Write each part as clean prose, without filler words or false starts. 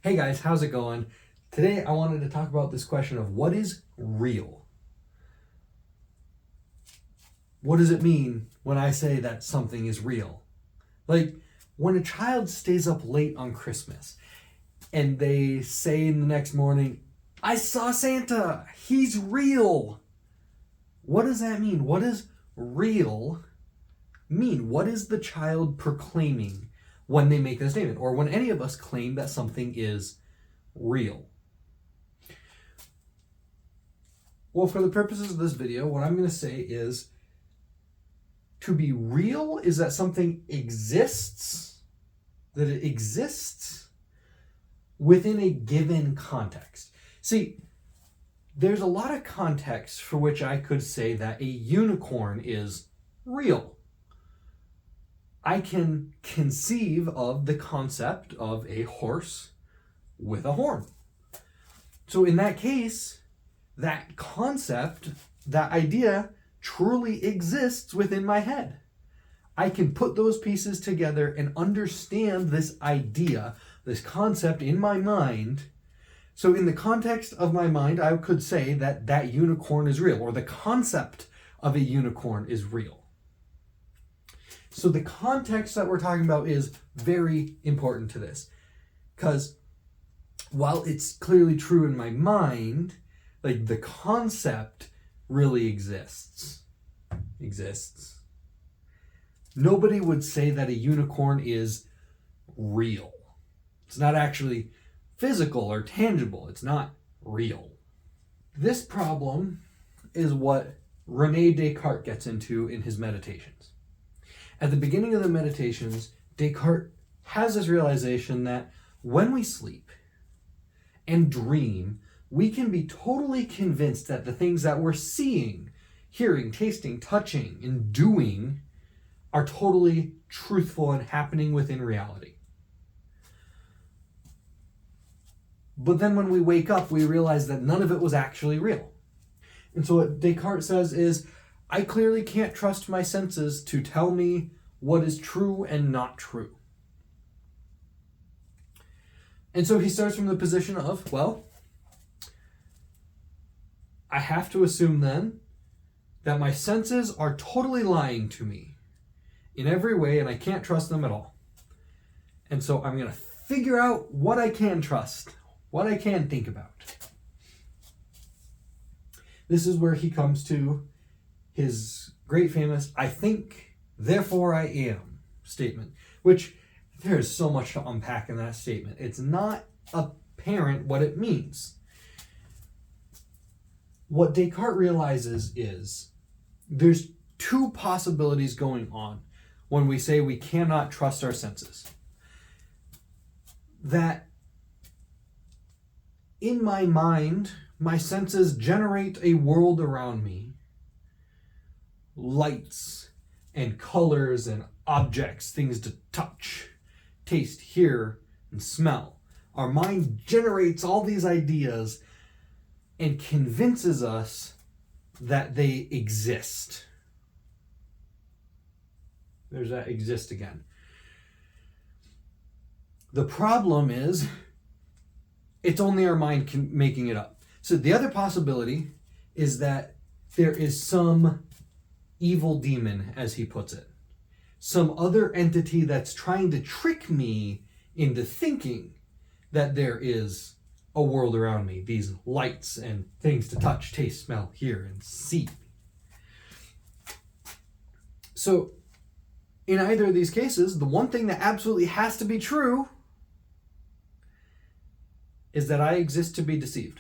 Hey guys, how's it going? Today I wanted to talk about this question of what is real? What does it mean when I say that something is real? Like when a child stays up late on Christmas and they say in the next morning, I saw Santa, he's real. What does that mean? What does real mean? What is the child proclaiming when they make this statement, or when any of us claim that something is real? Well, for the purposes of this video, what I'm going to say is to be real is that something exists, that it exists within a given context. See, there's a lot of context for which I could say that a unicorn is real. I can conceive of the concept of a horse with a horn. So in that case, that concept, that idea, truly exists within my head. I can put those pieces together and understand this idea, this concept in my mind. So in the context of my mind, I could say that that unicorn is real, or the concept of a unicorn is real. So the context that we're talking about is very important to this, because while it's clearly true in my mind, like the concept really exists. Nobody would say that a unicorn is real. It's not actually physical or tangible. It's not real. This problem is what René Descartes gets into in his Meditations. At the beginning of the Meditations, Descartes has this realization that when we sleep and dream, we can be totally convinced that the things that we're seeing, hearing, tasting, touching, and doing are totally truthful and happening within reality. But then when we wake up, we realize that none of it was actually real. And so what Descartes says is, I clearly can't trust my senses to tell me what is true and not true. And so he starts from the position of, well, I have to assume then that my senses are totally lying to me in every way, and I can't trust them at all. And so I'm going to figure out what I can trust, what I can think about. This is where he comes to his great famous, I think, therefore I am statement, which there is so much to unpack in that statement. It's not apparent what it means. What Descartes realizes is there's two possibilities going on when we say we cannot trust our senses. That in my mind, my senses generate a world around me, lights and colors and objects, things to touch, taste, hear, and smell. Our mind generates all these ideas and convinces us that they exist. There's that exist again. The problem is, it's only our mind making it up. So the other possibility is that there is some evil demon, as he puts it. Some other entity that's trying to trick me into thinking that there is a world around me, these lights and things to touch, taste, smell, hear, and see. So in either of these cases, the one thing that absolutely has to be true is that I exist to be deceived.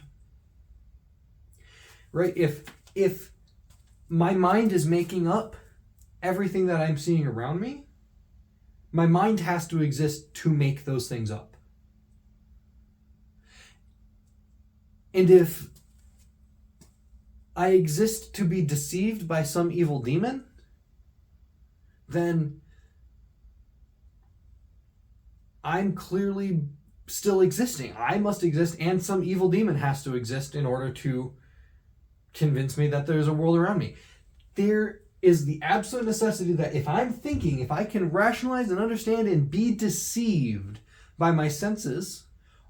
Right? If my mind is making up everything that I'm seeing around me, my mind has to exist to make those things up. And if I exist to be deceived by some evil demon, then I'm clearly still existing. I must exist, and some evil demon has to exist in order to convince me that there's a world around me. There is the absolute necessity that if I'm thinking, if I can rationalize and understand and be deceived by my senses,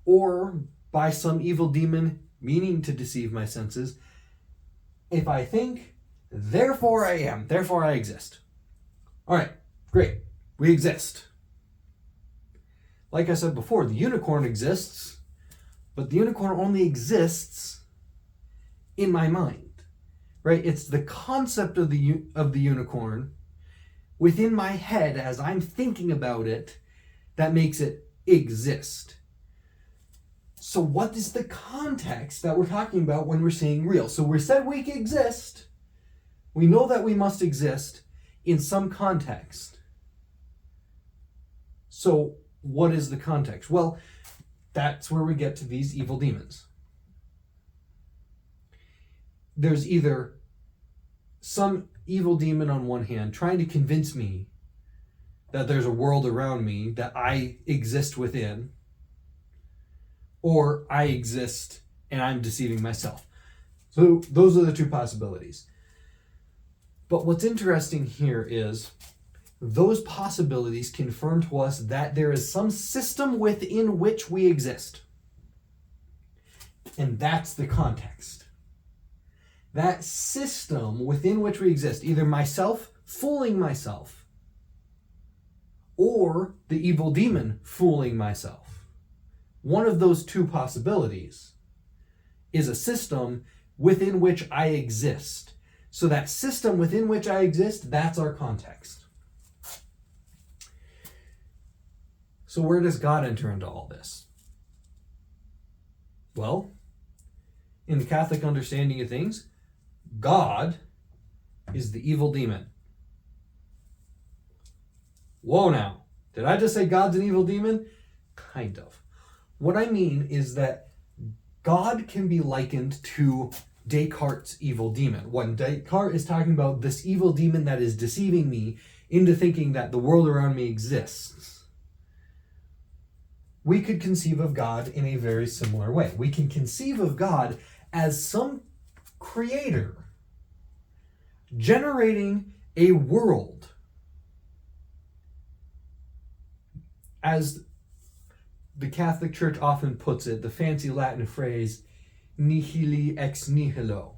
or by some evil demon meaning to deceive my senses, if I think, therefore I am, therefore I exist. All right, great, we exist. Like I said before, the unicorn exists, but the unicorn only exists in my mind, right? It's the concept of the unicorn within my head as I'm thinking about it that makes it exist. So what is the context that we're talking about when we're saying real? So we said we exist. We know that we must exist in some context. So what is the context? Well, that's where we get to these evil demons. There's either some evil demon on one hand trying to convince me that there's a world around me that I exist within, or I exist and I'm deceiving myself. So those are the two possibilities. But what's interesting here is those possibilities confirm to us that there is some system within which we exist. And that's the context. That system within which we exist, either myself fooling myself, or the evil demon fooling myself. One of those two possibilities is a system within which I exist. So that system within which I exist, that's our context. So where does God enter into all this? Well, in the Catholic understanding of things, God is the evil demon. Whoa now, did I just say God's an evil demon? Kind of. What I mean is that God can be likened to Descartes' evil demon. When Descartes is talking about this evil demon that is deceiving me into thinking that the world around me exists, we could conceive of God in a very similar way. We can conceive of God as some creator generating a world, as the Catholic Church often puts it, the fancy Latin phrase, nihili ex nihilo.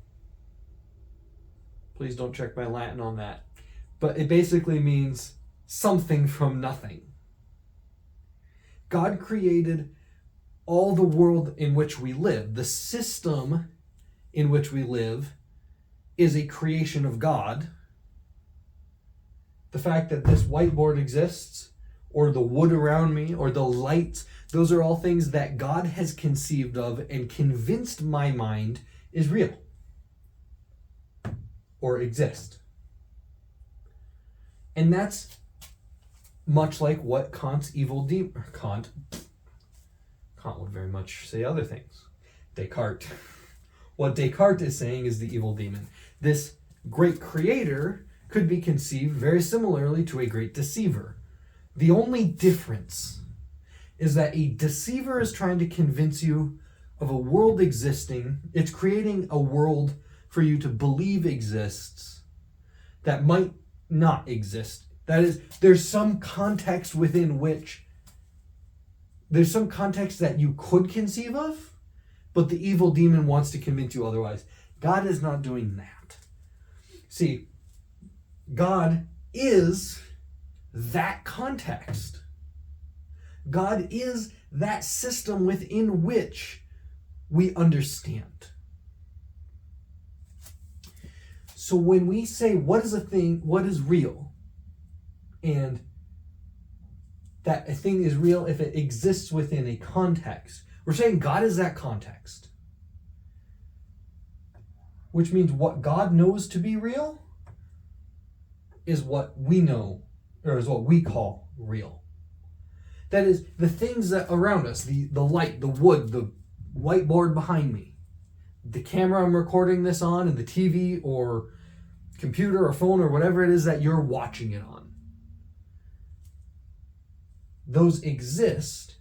Please don't check my Latin on that. But it basically means something from nothing. God created all the world in which we live. The system in which we live is a creation of God. The fact that this whiteboard exists, or the wood around me, or the lights, those are all things that God has conceived of and convinced my mind is real or exist. And that's much like what Kant's evil demon... Kant would very much say other things. Descartes. What Descartes is saying is the evil demon. This great creator could be conceived very similarly to a great deceiver. The only difference is that a deceiver is trying to convince you of a world existing. It's creating a world for you to believe exists that might not exist. That is, there's some context within which, there's some context that you could conceive of, but the evil demon wants to convince you otherwise. God is not doing that. See, God is that context. God is that system within which we understand. So when we say what is a thing, what is real, and that a thing is real if it exists within a context, we're saying God is that context. Which means what God knows to be real is what we know, or is what we call real. That is, the things that around us, the light, the wood, the whiteboard behind me, the camera I'm recording this on, and the TV or computer or phone or whatever it is that you're watching it on. Those exist,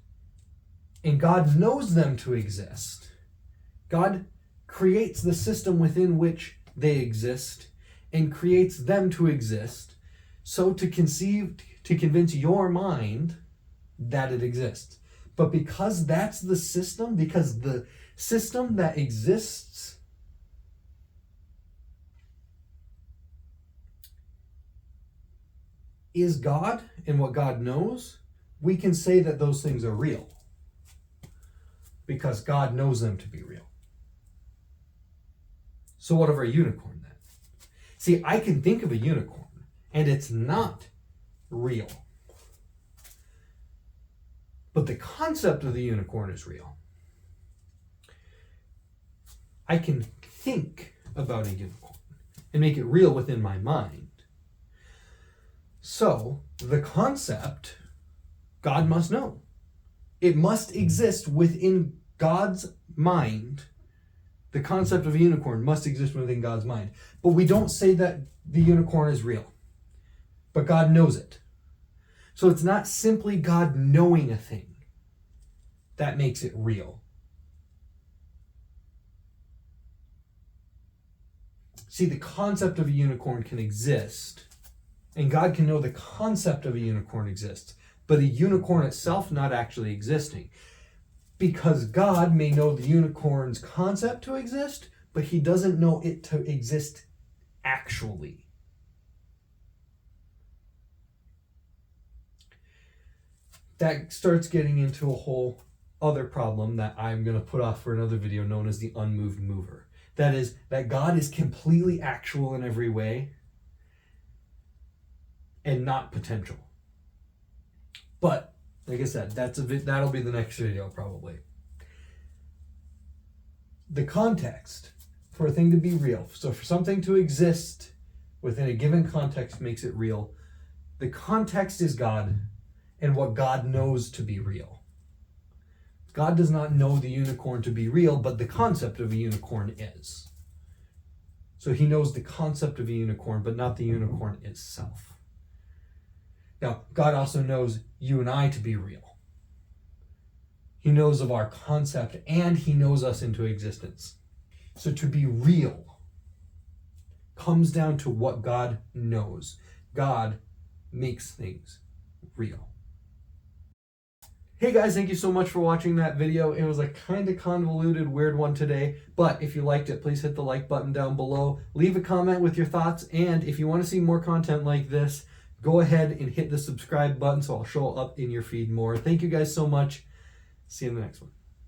and God knows them to exist. God creates the system within which they exist and creates them to exist, so to convince your mind that it exists. But because that's the system, because the system that exists is God and what God knows, we can say that those things are real because God knows them to be real. So what of our unicorn then? See, I can think of a unicorn and it's not real. But the concept of the unicorn is real. I can think about a unicorn and make it real within my mind. So the concept, God must know. It must exist within God's mind. The concept of a unicorn must exist within God's mind. But we don't say that the unicorn is real. But God knows it. So it's not simply God knowing a thing that makes it real. See, the concept of a unicorn can exist, and God can know the concept of a unicorn exists, but a unicorn itself not actually existing. Because God may know the unicorn's concept to exist, but he doesn't know it to exist actually. That starts getting into a whole other problem that I'm going to put off for another video, known as the unmoved mover. That is, that God is completely actual in every way and not potential. But like I said, that'll be the next video probably. The context for a thing to be real, so for something to exist within a given context makes it real. The context is God and what God knows to be real. God does not know the unicorn to be real, but the concept of a unicorn is. So he knows the concept of a unicorn, but not the unicorn itself. Now, God also knows you and I to be real. He knows of our concept and he knows us into existence. So to be real comes down to what God knows. God makes things real. Hey guys, thank you so much for watching that video. It was a kind of convoluted, weird one today, but if you liked it, please hit the like button down below. Leave a comment with your thoughts, and if you want to see more content like this, go ahead and hit the subscribe button so I'll show up in your feed more. Thank you guys so much. See you in the next one.